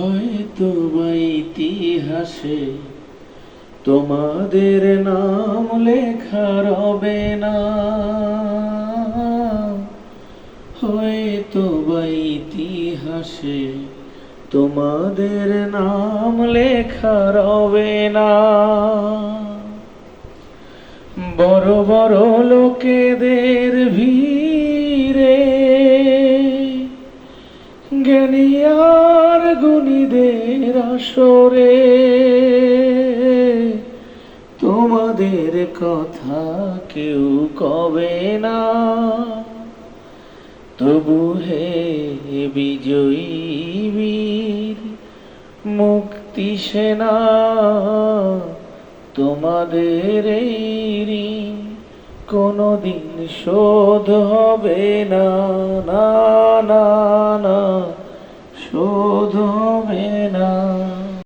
হয়তো বা ইতিহাসে তোমাদের নাম লেখা রবে না, হয়তো বা ইতিহাসে তোমাদের নাম লেখা রবে না। বড় বড় লোকেদের ভিড়ে জ্ঞানী আর গুণীদের আসরে তোমাদের কথা কেউ কবে না। তবু হে বিজয়ী বীর মুক্তি সেনা, তোমাদের এই ঋণ কোনদিন শোধ হবে না, না না না, শোধ হবে না।